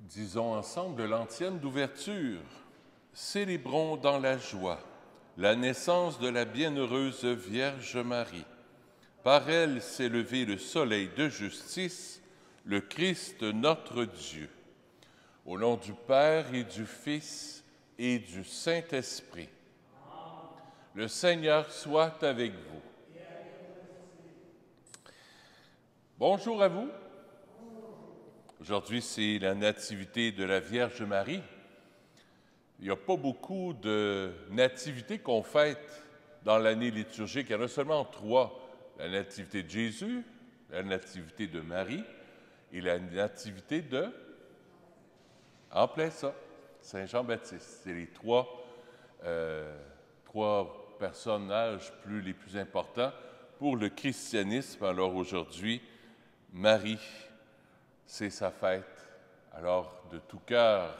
Disons ensemble l'antienne d'ouverture. Célébrons dans la joie la naissance de la bienheureuse Vierge Marie. Par elle s'est levé le soleil de justice, le Christ notre Dieu. Au nom du Père et du Fils et du Saint-Esprit. Le Seigneur soit avec vous. Bonjour à vous. Aujourd'hui, c'est la nativité de la Vierge Marie. Il n'y a pas beaucoup de nativités qu'on fête dans l'année liturgique. Il y en a seulement trois. La nativité de Jésus, la nativité de Marie et la nativité de... En plein ça, Saint Jean-Baptiste. C'est les trois personnages les plus importants pour le christianisme. Alors aujourd'hui, Marie, c'est sa fête. Alors, de tout cœur,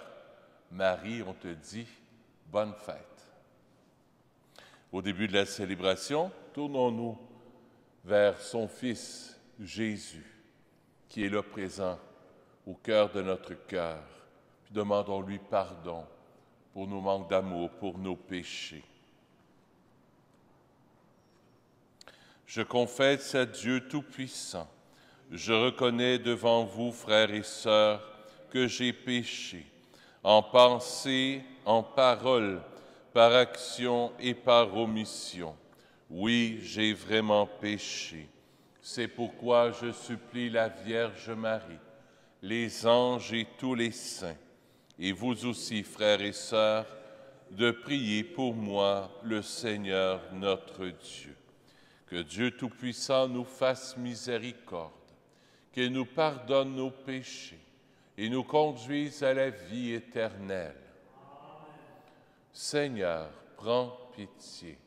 Marie, on te dit bonne fête. Au début de la célébration, tournons-nous vers son Fils Jésus, qui est là présent au cœur de notre cœur. Puis demandons-lui pardon pour nos manques d'amour, pour nos péchés. Je confesse à Dieu Tout-Puissant. Je reconnais devant vous, frères et sœurs, que j'ai péché, en pensée, en parole, par action et par omission. Oui, j'ai vraiment péché. C'est pourquoi je supplie la Vierge Marie, les anges et tous les saints, et vous aussi, frères et sœurs, de prier pour moi, le Seigneur notre Dieu. Que Dieu Tout-Puissant nous fasse miséricorde, qu'il nous pardonne nos péchés et nous conduise à la vie éternelle. Amen. Seigneur, prends pitié.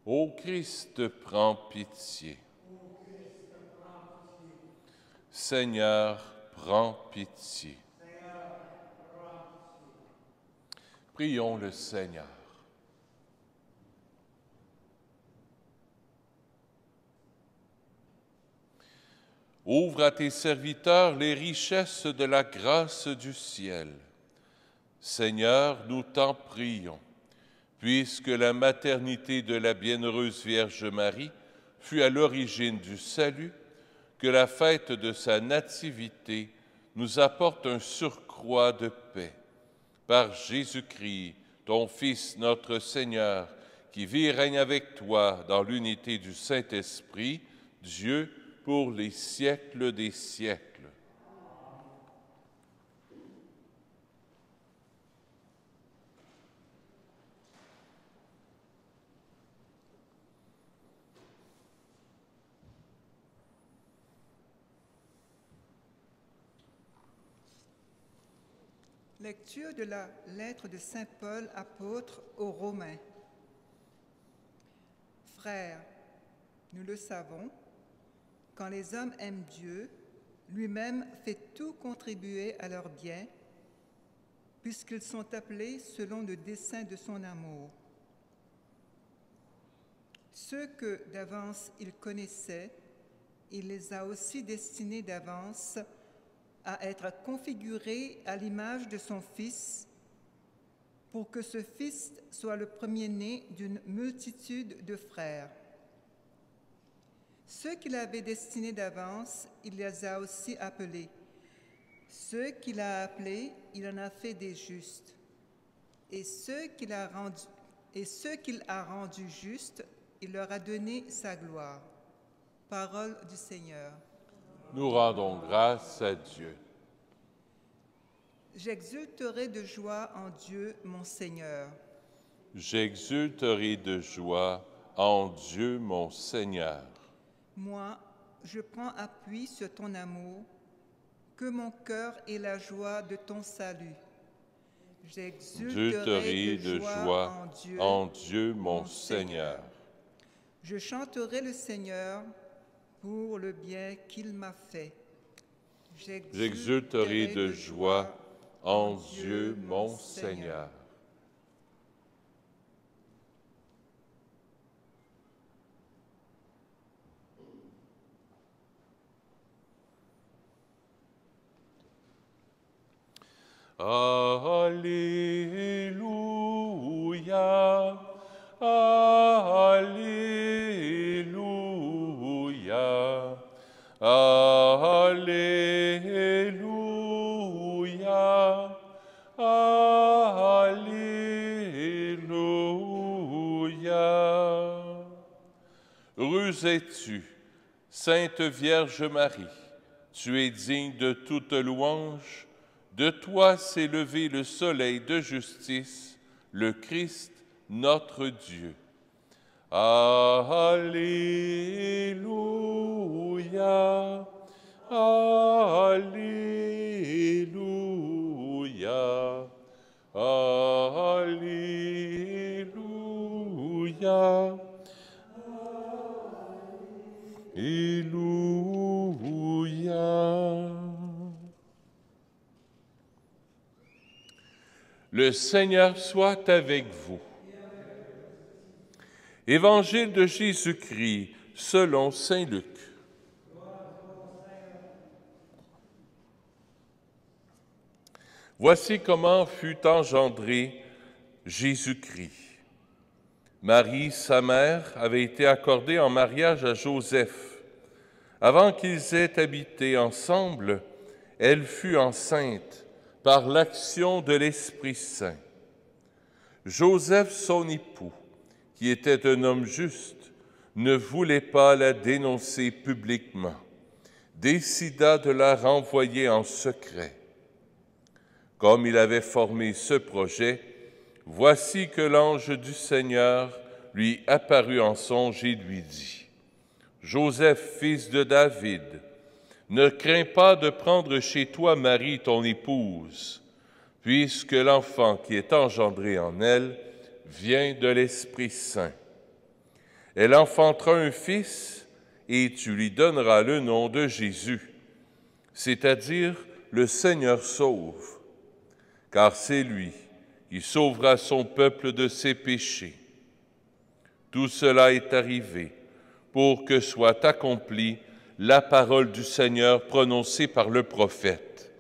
Ô Christ, prends pitié. Seigneur, prends pitié. Prions le Seigneur. Ouvre à tes serviteurs les richesses de la grâce du ciel. Seigneur, nous t'en prions, puisque la maternité de la bienheureuse Vierge Marie fut à l'origine du salut, que la fête de sa nativité nous apporte un surcroît de paix. Par Jésus-Christ, ton Fils, notre Seigneur, qui vit et règne avec toi dans l'unité du Saint-Esprit, Dieu, pour les siècles des siècles. Lecture de la lettre de Saint Paul, apôtre aux Romains. Frères, nous le savons, quand les hommes aiment Dieu, lui-même fait tout contribuer à leur bien, puisqu'ils sont appelés selon le dessein de son amour. Ceux que d'avance il connaissait, il les a aussi destinés d'avance à être configurés à l'image de son Fils, pour que ce Fils soit le premier-né d'une multitude de frères. Ceux qu'il avait destinés d'avance, il les a aussi appelés. Ceux qu'il a appelés, il en a fait des justes. Et ceux qu'il a rendus justes, il leur a donné sa gloire. Parole du Seigneur. Nous rendons grâce à Dieu. J'exulterai de joie en Dieu, mon Seigneur. J'exulterai de joie en Dieu, mon Seigneur. Moi, je prends appui sur ton amour, que mon cœur ait la joie de ton salut. J'exulterai de joie en Dieu, mon Seigneur. Je chanterai le Seigneur pour le bien qu'il m'a fait. J'exulterai de joie en Dieu, mon Seigneur. Alléluia, Alléluia, Alléluia, Alléluia. Heureuse es-tu, Sainte Vierge Marie, tu es digne de toute louange. De toi s'est levé le soleil de justice, le Christ, notre Dieu. Alléluia, Alléluia, Alléluia, Alléluia. Le Seigneur soit avec vous. Évangile de Jésus-Christ selon saint Luc. Voici comment fut engendré Jésus-Christ. Marie, sa mère, avait été accordée en mariage à Joseph. Avant qu'ils aient habité ensemble, elle fut enceinte par l'action de l'Esprit Saint. Joseph, son époux, qui était un homme juste, ne voulait pas la dénoncer publiquement, décida de la renvoyer en secret. Comme il avait formé ce projet, voici que l'ange du Seigneur lui apparut en songe et lui dit : « Joseph, fils de David, ne crains pas de prendre chez toi Marie, ton épouse, puisque l'enfant qui est engendré en elle vient de l'Esprit Saint. Elle enfantera un fils et tu lui donneras le nom de Jésus, c'est-à-dire le Seigneur sauve, car c'est lui qui sauvera son peuple de ses péchés. Tout cela est arrivé pour que soit accomplie la parole du Seigneur prononcée par le prophète.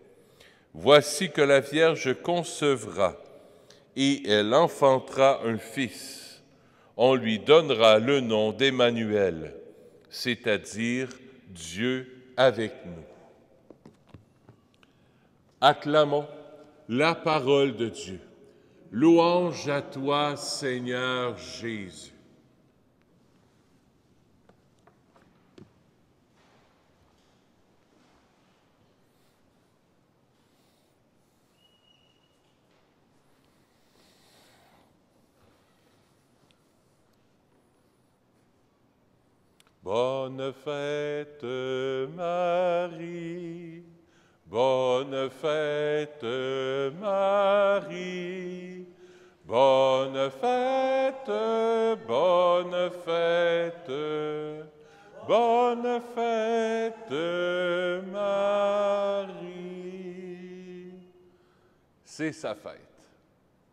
Voici que la Vierge concevra et elle enfantera un fils. On lui donnera le nom d'Emmanuel, c'est-à-dire Dieu avec nous. Acclamons la parole de Dieu. Louange à toi, Seigneur Jésus. Bonne fête, Marie, bonne fête, Marie, bonne fête, bonne fête, bonne fête, Marie. C'est sa fête.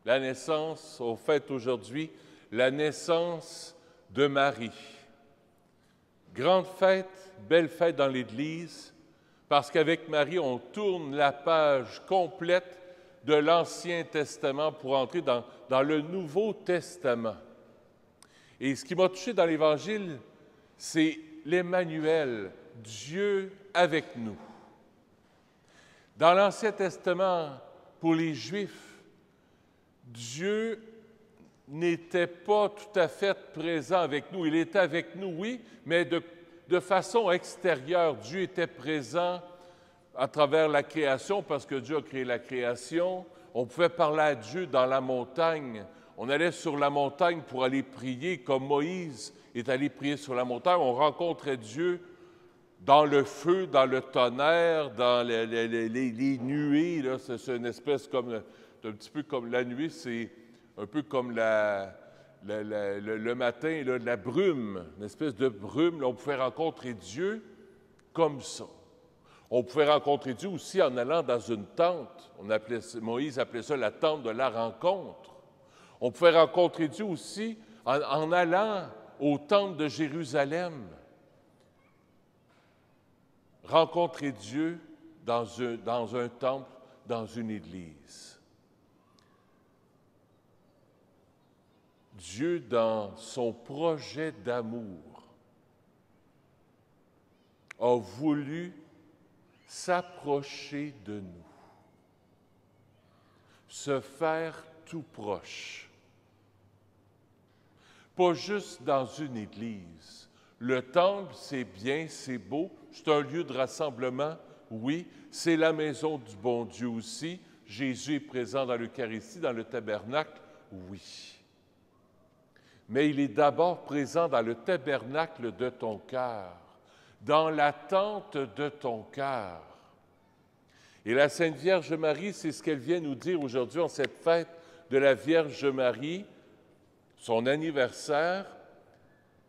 La naissance, on fête aujourd'hui la naissance de Marie. Grande fête, belle fête dans l'Église, parce qu'avec Marie, on tourne la page complète de l'Ancien Testament pour entrer dans le Nouveau Testament. Et ce qui m'a touché dans l'Évangile, c'est l'Emmanuel, Dieu avec nous. Dans l'Ancien Testament, pour les Juifs, Dieu n'était pas tout à fait présent avec nous. Il était avec nous, oui, mais de façon extérieure. Dieu était présent à travers la création, parce que Dieu a créé la création. On pouvait parler à Dieu dans la montagne. On allait sur la montagne pour aller prier, comme Moïse est allé prier sur la montagne. On rencontrait Dieu dans le feu, dans le tonnerre, dans les nuées. Là, c'est une espèce comme, un petit peu comme la nuée, c'est un peu comme le matin, là, de la brume, une espèce de brume. Là, on pouvait rencontrer Dieu comme ça. On pouvait rencontrer Dieu aussi en allant dans une tente. Moïse appelait ça la tente de la rencontre. On pouvait rencontrer Dieu aussi en allant au temple de Jérusalem. Rencontrer Dieu dans un temple, dans une église. Dieu, dans son projet d'amour, a voulu s'approcher de nous, se faire tout proche. Pas juste dans une église. Le temple, c'est bien, c'est beau, c'est un lieu de rassemblement, oui, c'est la maison du bon Dieu aussi. Jésus est présent dans l'Eucharistie, dans le tabernacle, oui. Mais il est d'abord présent dans le tabernacle de ton cœur, dans l'attente de ton cœur. Et la Sainte Vierge Marie, c'est ce qu'elle vient nous dire aujourd'hui en cette fête de la Vierge Marie, son anniversaire.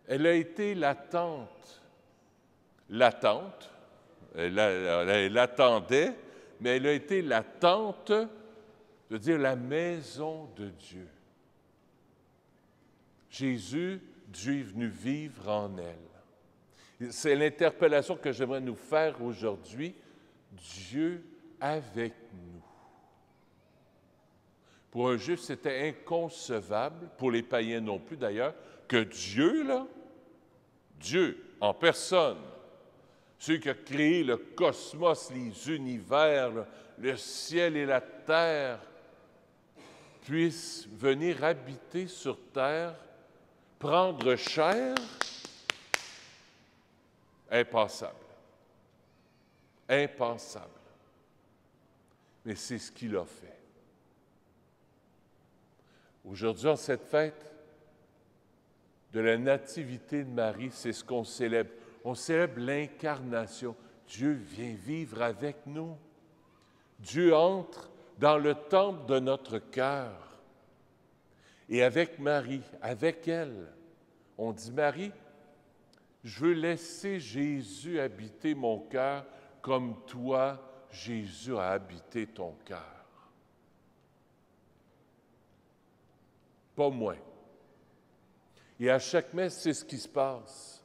Elle a été l'attente. L'attente, elle attendait, mais elle a été l'attente, de dire la maison de Dieu. Jésus, Dieu est venu vivre en elle. C'est l'interpellation que j'aimerais nous faire aujourd'hui. Dieu avec nous. Pour un juif, c'était inconcevable, pour les païens non plus d'ailleurs, que Dieu, là, Dieu en personne, celui qui a créé le cosmos, les univers, le ciel et la terre, puisse venir habiter sur terre, prendre chair, impensable. Impensable. Mais c'est ce qu'il a fait. Aujourd'hui, en cette fête de la Nativité de Marie, c'est ce qu'on célèbre. On célèbre l'incarnation. Dieu vient vivre avec nous. Dieu entre dans le temple de notre cœur. Et avec Marie, avec elle, on dit, Marie, je veux laisser Jésus habiter mon cœur comme toi, Jésus a habité ton cœur. Pas moins. Et à chaque messe, c'est ce qui se passe.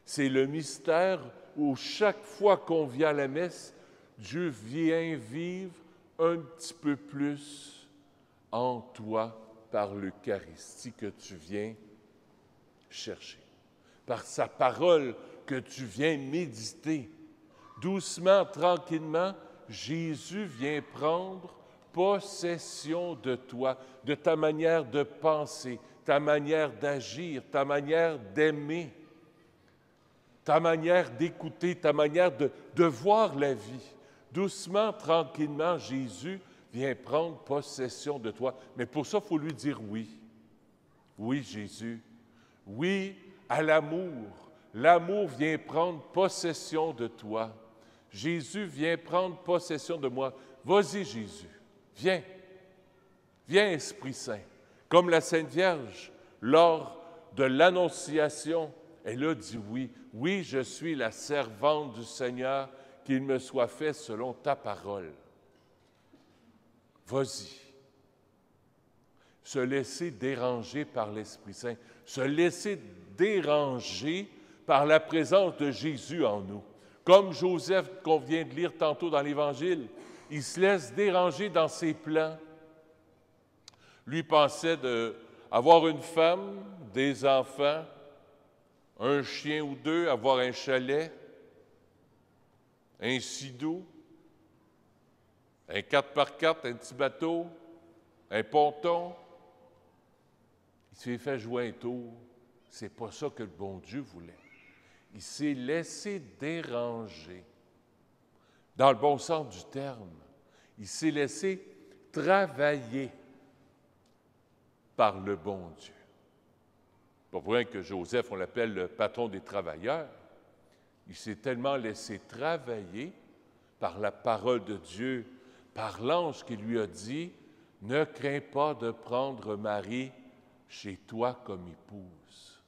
C'est le mystère où chaque fois qu'on vient à la messe, Dieu vient vivre un petit peu plus en toi par l'Eucharistie que tu viens chercher, par sa parole que tu viens méditer. Doucement, tranquillement, Jésus vient prendre possession de toi, de ta manière de penser, ta manière d'agir, ta manière d'aimer, ta manière d'écouter, ta manière de voir la vie. Doucement, tranquillement, Jésus vient prendre possession de toi. Mais pour ça, il faut lui dire oui. Oui, Jésus. Oui à l'amour. L'amour vient prendre possession de toi. Jésus vient prendre possession de moi. Vas-y, Jésus. Viens. Viens, Esprit Saint. Comme la Sainte Vierge, lors de l'Annonciation, elle a dit oui. Oui, je suis la servante du Seigneur, qu'il me soit fait selon ta parole. Vas-y. Se laisser déranger par l'Esprit Saint, se laisser déranger par la présence de Jésus en nous. Comme Joseph qu'on vient de lire tantôt dans l'Évangile, il se laisse déranger dans ses plans. Lui pensait d'avoir une femme, des enfants, un chien ou deux, avoir un chalet, un sidou, un 4x4, un petit bateau, un ponton. Il s'est fait jouer un tour. C'est pas ça que le bon Dieu voulait. Il s'est laissé déranger. Dans le bon sens du terme, il s'est laissé travailler par le bon Dieu. Pas pour rien que Joseph, on l'appelle le patron des travailleurs. Il s'est tellement laissé travailler par la parole de Dieu, par l'ange qui lui a dit, « Ne crains pas de prendre Marie chez toi comme épouse. »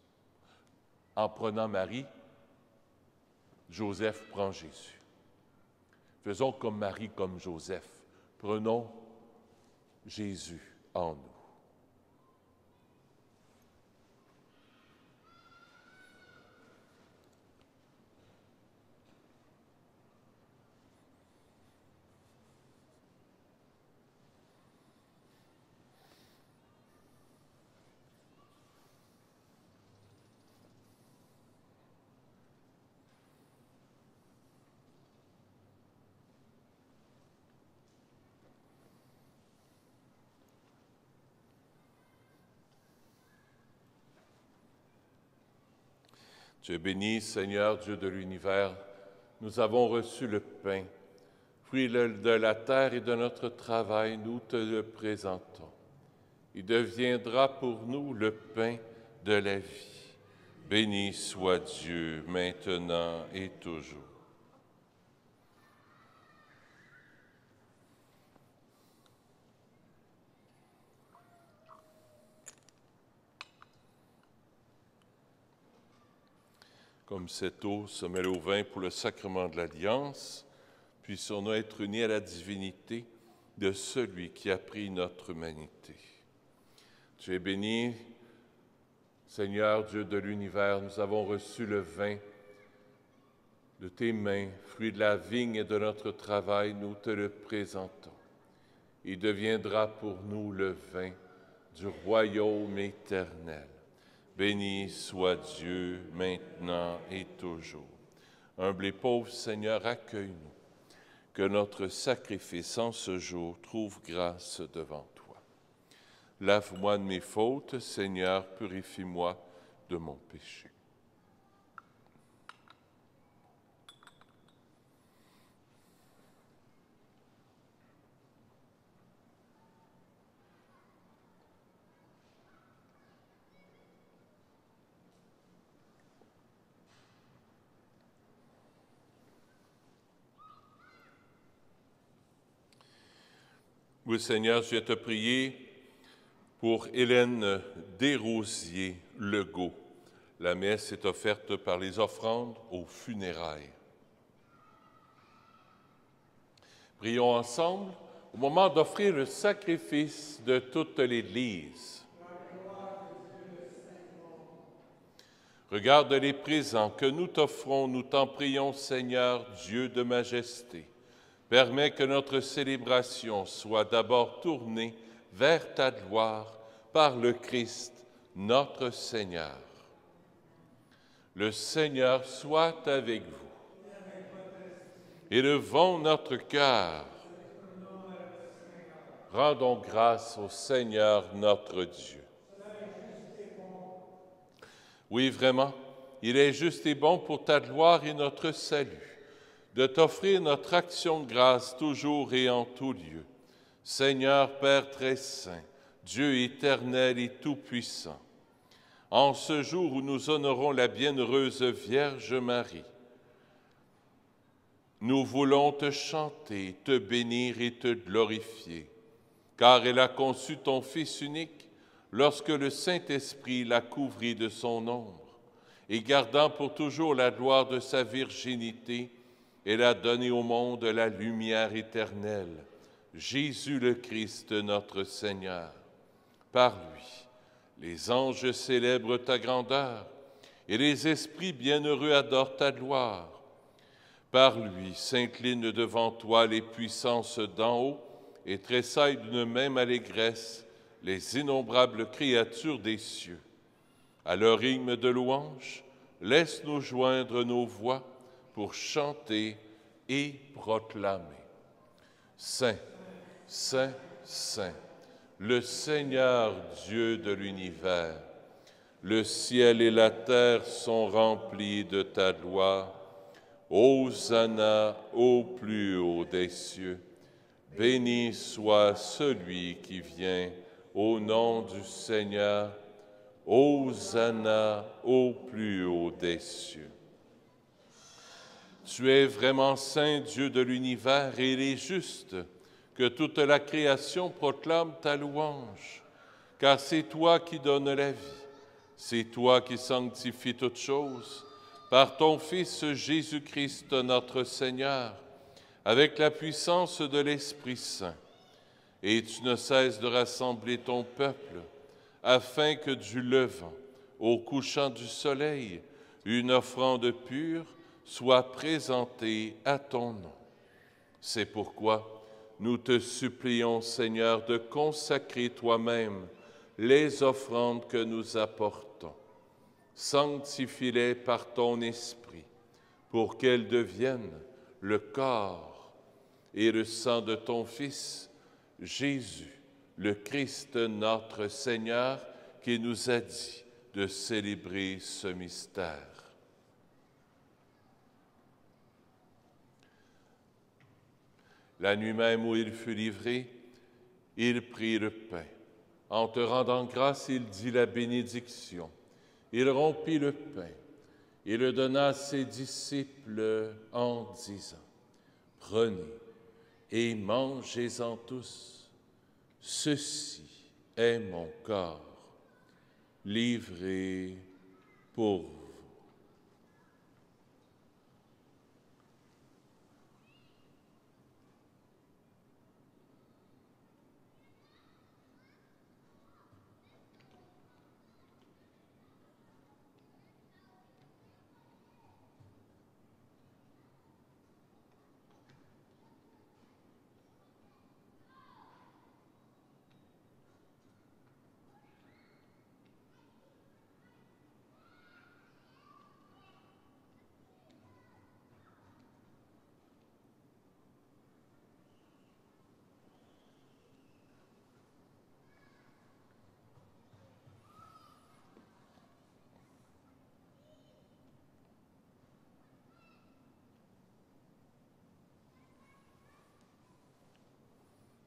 En prenant Marie, Joseph prend Jésus. Faisons comme Marie, comme Joseph. Prenons Jésus en nous. Tu es béni, Seigneur, Dieu de l'univers. Nous avons reçu le pain, fruit de la terre et de notre travail, nous te le présentons. Il deviendra pour nous le pain de la vie. Béni soit Dieu, maintenant et toujours. Comme cette eau se mêle au vin pour le sacrement de l'Alliance, puissions-nous être unis à la divinité de celui qui a pris notre humanité. Tu es béni, Seigneur Dieu de l'univers, nous avons reçu le vin de tes mains, fruit de la vigne et de notre travail, nous te le présentons. Il deviendra pour nous le vin du royaume éternel. Béni soit Dieu, maintenant et toujours. Humble et pauvre Seigneur, accueille-nous. Que notre sacrifice en ce jour trouve grâce devant toi. Lave-moi de mes fautes, Seigneur, purifie-moi de mon péché. Oui, Seigneur, je vais te prier pour Hélène Desrosiers-Legault. La messe est offerte par les offrandes aux funérailles. Prions ensemble au moment d'offrir le sacrifice de toute l'Église. Regarde les présents que nous t'offrons, nous t'en prions, Seigneur, Dieu de majesté. Permets que notre célébration soit d'abord tournée vers ta gloire par le Christ, notre Seigneur. Le Seigneur soit avec vous. Élevons notre cœur. Rendons grâce au Seigneur notre Dieu. Oui, vraiment, il est juste et bon pour ta gloire et notre salut de t'offrir notre action de grâce toujours et en tout lieu. Seigneur Père très saint, Dieu éternel et tout-puissant, en ce jour où nous honorons la bienheureuse Vierge Marie, nous voulons te chanter, te bénir et te glorifier, car elle a conçu ton Fils unique lorsque le Saint-Esprit l'a couvrit de son ombre, et gardant pour toujours la gloire de sa virginité, elle a donné au monde la lumière éternelle, Jésus le Christ notre Seigneur. Par lui, les anges célèbrent ta grandeur et les esprits bienheureux adorent ta gloire. Par lui s'inclinent devant toi les puissances d'en haut et tressaillent d'une même allégresse les innombrables créatures des cieux. À leur hymne de louange, laisse-nous joindre nos voix pour chanter et proclamer. Saint, Saint, Saint, le Seigneur Dieu de l'univers, le ciel et la terre sont remplis de ta gloire. Hosanna au plus haut des cieux. Béni soit celui qui vient au nom du Seigneur. Hosanna au plus haut des cieux. Tu es vraiment saint, Dieu de l'univers, et il est juste que toute la création proclame ta louange, car c'est toi qui donnes la vie, c'est toi qui sanctifies toutes choses, par ton Fils Jésus-Christ notre Seigneur, avec la puissance de l'Esprit Saint. Et tu ne cesses de rassembler ton peuple, afin que du levant au couchant du soleil, une offrande pure soit présentée à ton nom. C'est pourquoi nous te supplions, Seigneur, de consacrer toi-même les offrandes que nous apportons. Sanctifie-les par ton Esprit, pour qu'elles deviennent le corps et le sang de ton Fils, Jésus, le Christ notre Seigneur, qui nous a dit de célébrer ce mystère. La nuit même où il fut livré, il prit le pain. En te rendant grâce, il dit la bénédiction. Il rompit le pain et le donna à ses disciples en disant, « Prenez et mangez-en tous. Ceci est mon corps, livré pour vous. »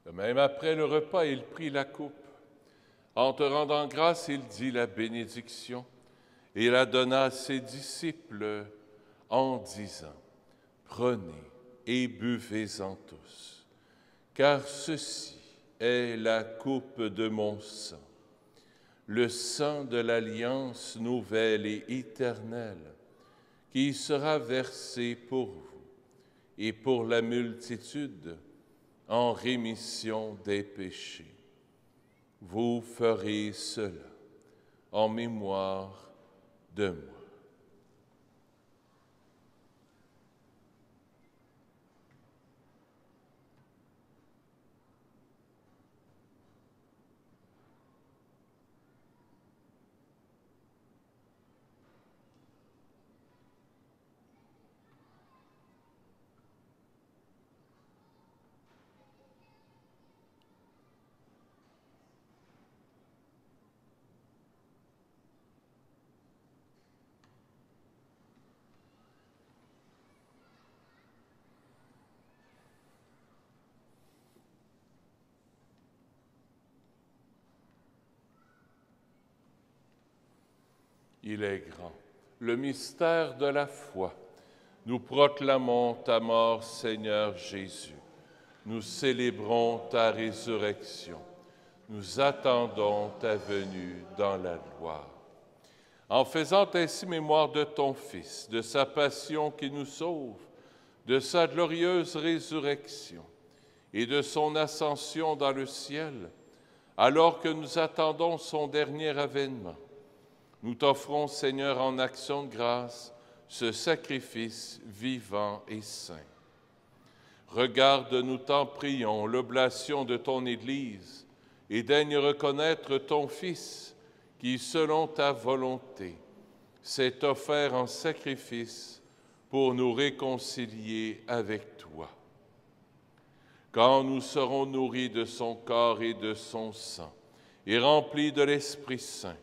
De même, après le repas, il prit la coupe. En te rendant grâce, il dit la bénédiction et la donna à ses disciples en disant, « Prenez et buvez-en tous, car ceci est la coupe de mon sang, le sang de l'alliance nouvelle et éternelle, qui sera versé pour vous et pour la multitude en rémission des péchés. Vous ferez cela en mémoire de moi. » Il est grand, le mystère de la foi. Nous proclamons ta mort, Seigneur Jésus. Nous célébrons ta résurrection. Nous attendons ta venue dans la gloire. En faisant ainsi mémoire de ton Fils, de sa passion qui nous sauve, de sa glorieuse résurrection et de son ascension dans le ciel, alors que nous attendons son dernier avènement, nous t'offrons, Seigneur, en action de grâce, ce sacrifice vivant et saint. Regarde, nous t'en prions, l'oblation de ton Église et daigne reconnaître ton Fils qui, selon ta volonté, s'est offert en sacrifice pour nous réconcilier avec toi. Quand nous serons nourris de son corps et de son sang et remplis de l'Esprit Saint,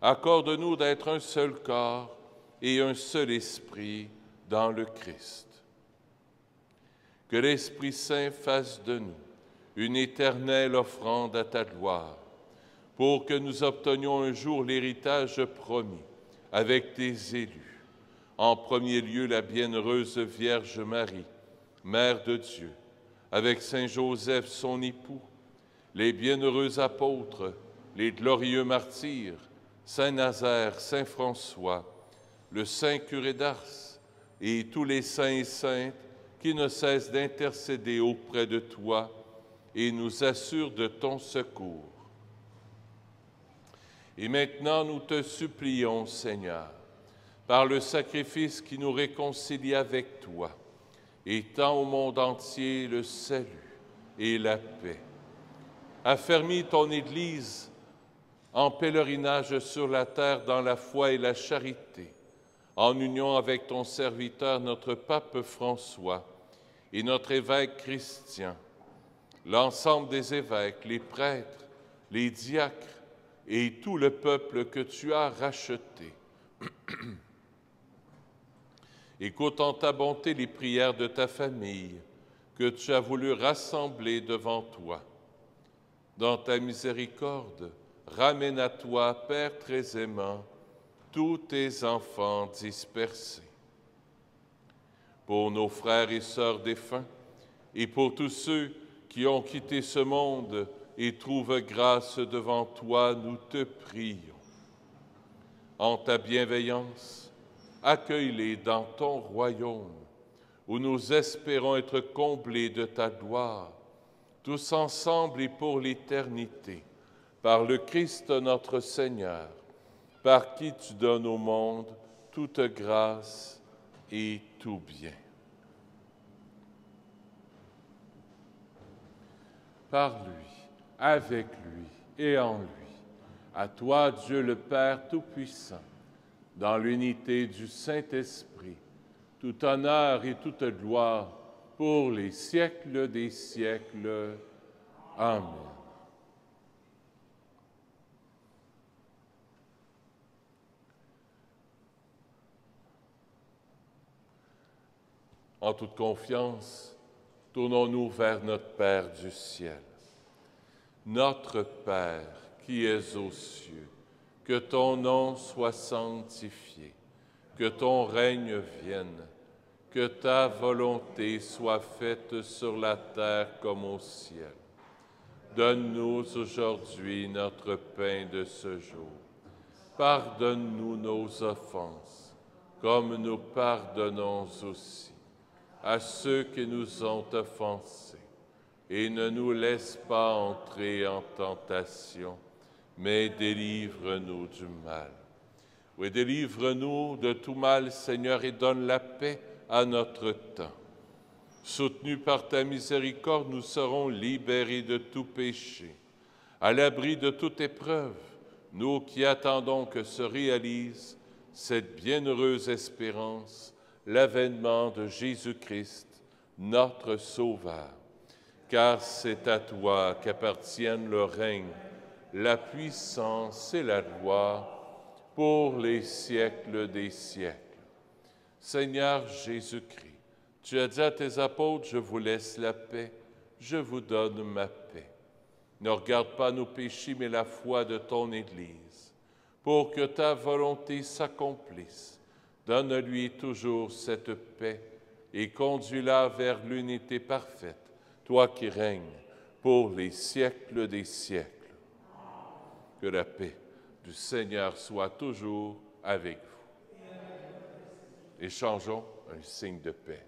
accorde-nous d'être un seul corps et un seul esprit dans le Christ. Que l'Esprit Saint fasse de nous une éternelle offrande à ta gloire, pour que nous obtenions un jour l'héritage promis avec tes élus. En premier lieu, la bienheureuse Vierge Marie, Mère de Dieu, avec Saint Joseph, son époux, les bienheureux apôtres, les glorieux martyrs, Saint Nazaire, Saint François, le Saint curé d'Ars et tous les saints et saintes qui ne cessent d'intercéder auprès de toi et nous assurent de ton secours. Et maintenant, nous te supplions, Seigneur, par le sacrifice qui nous réconcilie avec toi, étends au monde entier le salut et la paix. Affermis ton Église en pèlerinage sur la terre dans la foi et la charité, en union avec ton serviteur, notre pape François, et notre évêque Christian, l'ensemble des évêques, les prêtres, les diacres et tout le peuple que tu as racheté. Écoute en ta bonté les prières de ta famille, que tu as voulu rassembler devant toi. Dans ta miséricorde, ramène à toi, Père très aimant, tous tes enfants dispersés. Pour nos frères et sœurs défunts, et pour tous ceux qui ont quitté ce monde et trouvent grâce devant toi, nous te prions. En ta bienveillance, accueille-les dans ton royaume, où nous espérons être comblés de ta gloire, tous ensemble et pour l'éternité, par le Christ notre Seigneur, par qui tu donnes au monde toute grâce et tout bien. Par lui, avec lui et en lui, à toi, Dieu le Père Tout-Puissant, dans l'unité du Saint-Esprit, tout honneur et toute gloire pour les siècles des siècles. Amen. En toute confiance, tournons-nous vers notre Père du ciel. Notre Père qui es aux cieux, que ton nom soit sanctifié, que ton règne vienne, que ta volonté soit faite sur la terre comme au ciel. Donne-nous aujourd'hui notre pain de ce jour. Pardonne-nous nos offenses, comme nous pardonnons aussi à ceux qui nous ont offensés. Et ne nous laisse pas entrer en tentation, mais délivre-nous du mal. Oui, délivre-nous de tout mal, Seigneur, et donne la paix à notre temps. Soutenus par ta miséricorde, nous serons libérés de tout péché, à l'abri de toute épreuve, nous qui attendons que se réalise cette bienheureuse espérance, l'avènement de Jésus-Christ, notre Sauveur. Car c'est à toi qu'appartiennent le règne, la puissance et la gloire pour les siècles des siècles. Seigneur Jésus-Christ, tu as dit à tes apôtres, je vous laisse la paix, je vous donne ma paix. Ne regarde pas nos péchés, mais la foi de ton Église, pour que ta volonté s'accomplisse. Donne-lui toujours cette paix et conduis-la vers l'unité parfaite, toi qui règnes pour les siècles des siècles. Que la paix du Seigneur soit toujours avec vous. Échangeons un signe de paix.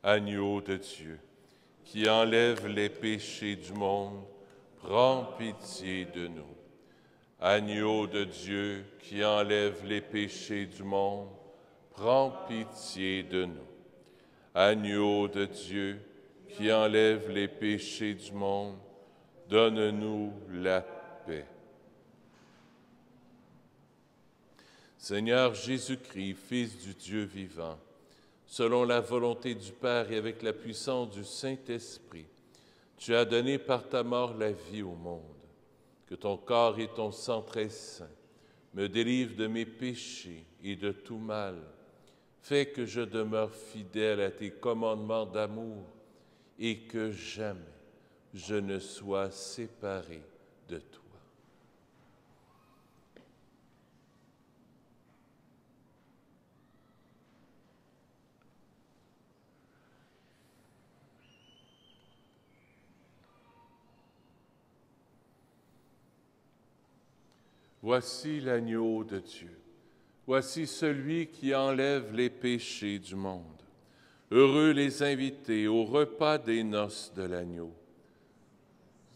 Agneau de Dieu, qui enlève les péchés du monde, prends pitié de nous. Agneau de Dieu, qui enlève les péchés du monde, prends pitié de nous. Agneau de Dieu, qui enlève les péchés du monde, donne-nous la paix. Seigneur Jésus-Christ, Fils du Dieu vivant, selon la volonté du Père et avec la puissance du Saint-Esprit, tu as donné par ta mort la vie au monde. Que ton corps et ton sang très saint me délivrent de mes péchés et de tout mal. Fais que je demeure fidèle à tes commandements d'amour et que jamais je ne sois séparé de toi. Voici l'agneau de Dieu. Voici celui qui enlève les péchés du monde. Heureux les invités au repas des noces de l'agneau.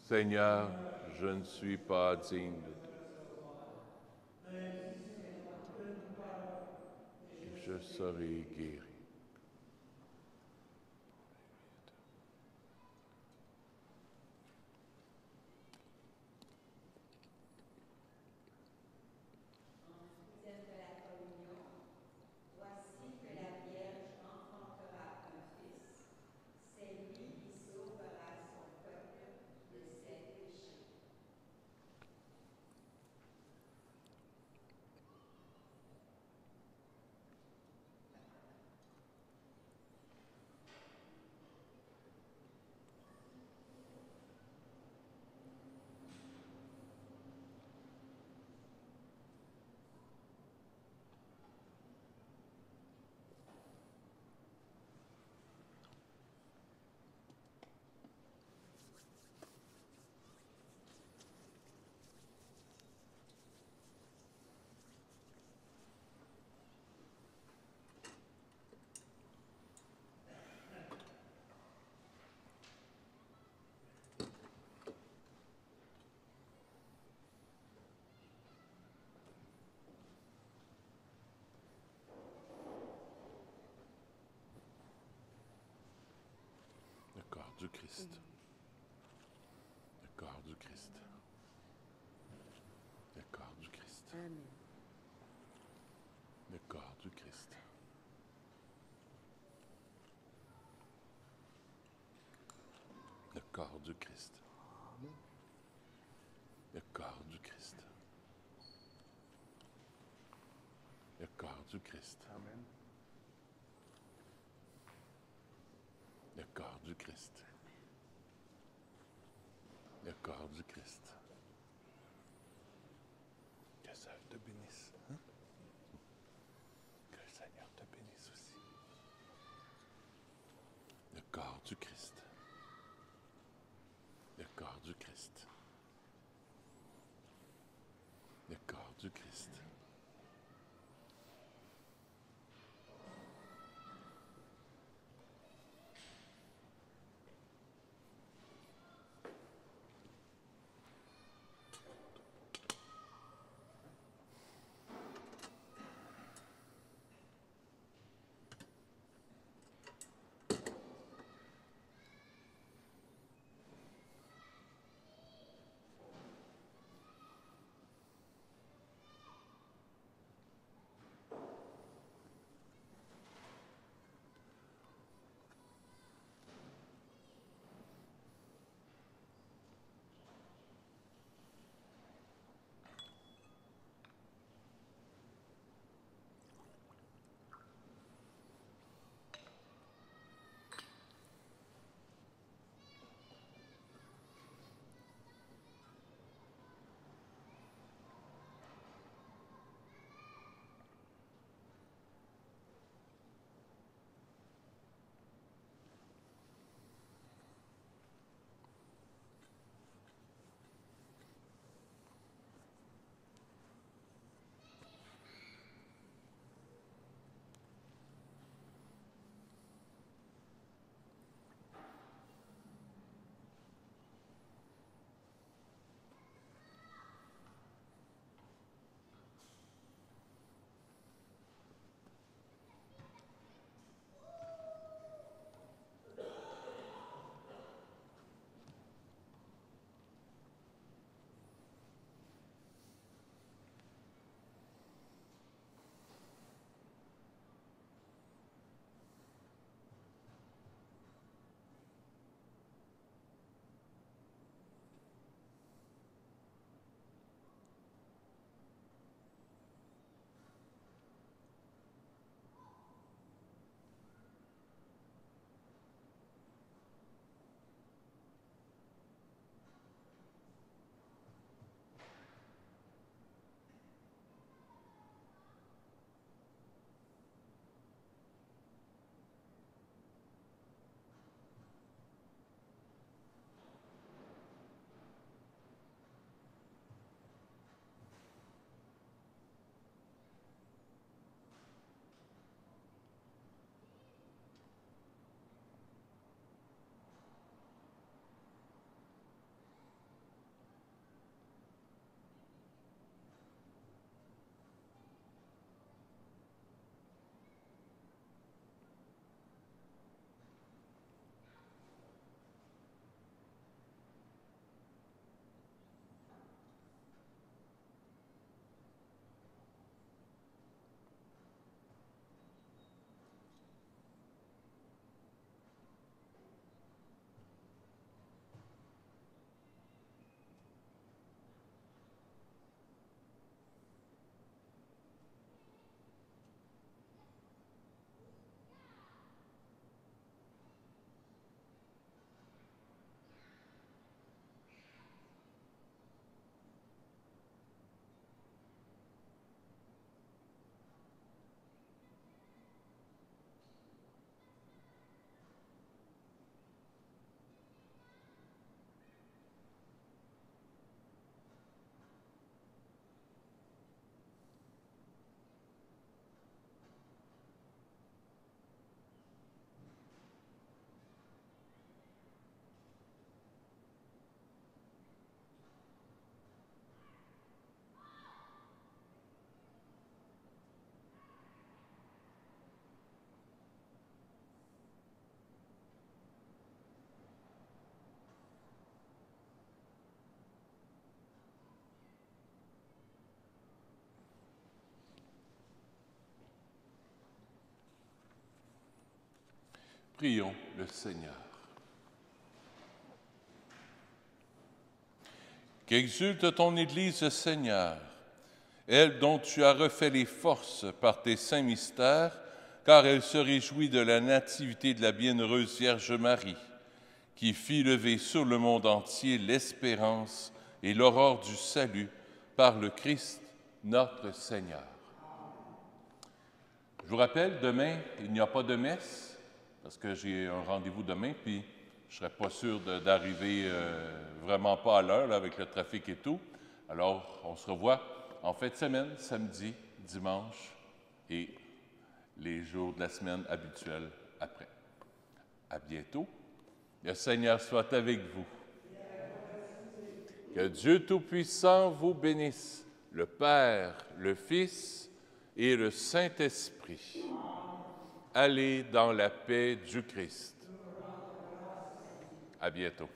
Seigneur, je ne suis pas digne de toi. Je serai guéri. du Christ. Le corps du Christ. Le corps du Christ. Amen. Le corps du Christ. Le corps du Christ. Le corps du Christ. Le corps du Christ. Amen. Le corps du Christ. Le corps du Christ. Que ça te bénisse. Hein? Que le Seigneur te bénisse aussi. Le corps du Christ. Le corps du Christ. Le corps du Christ. Prions le Seigneur. Qu'exulte ton Église, Seigneur, elle dont tu as refait les forces par tes saints mystères, car elle se réjouit de la nativité de la bienheureuse Vierge Marie, qui fit lever sur le monde entier l'espérance et l'aurore du salut par le Christ notre Seigneur. Je vous rappelle, demain, il n'y a pas de messe, parce que j'ai un rendez-vous demain, puis je ne serais pas sûr d'arriver vraiment pas à l'heure avec le trafic et tout. Alors, on se revoit en fin de semaine, samedi, dimanche et les jours de la semaine habituels après. À bientôt. Le Seigneur soit avec vous. Que Dieu Tout-Puissant vous bénisse, le Père, le Fils et le Saint-Esprit. Allez dans la paix du Christ. À bientôt.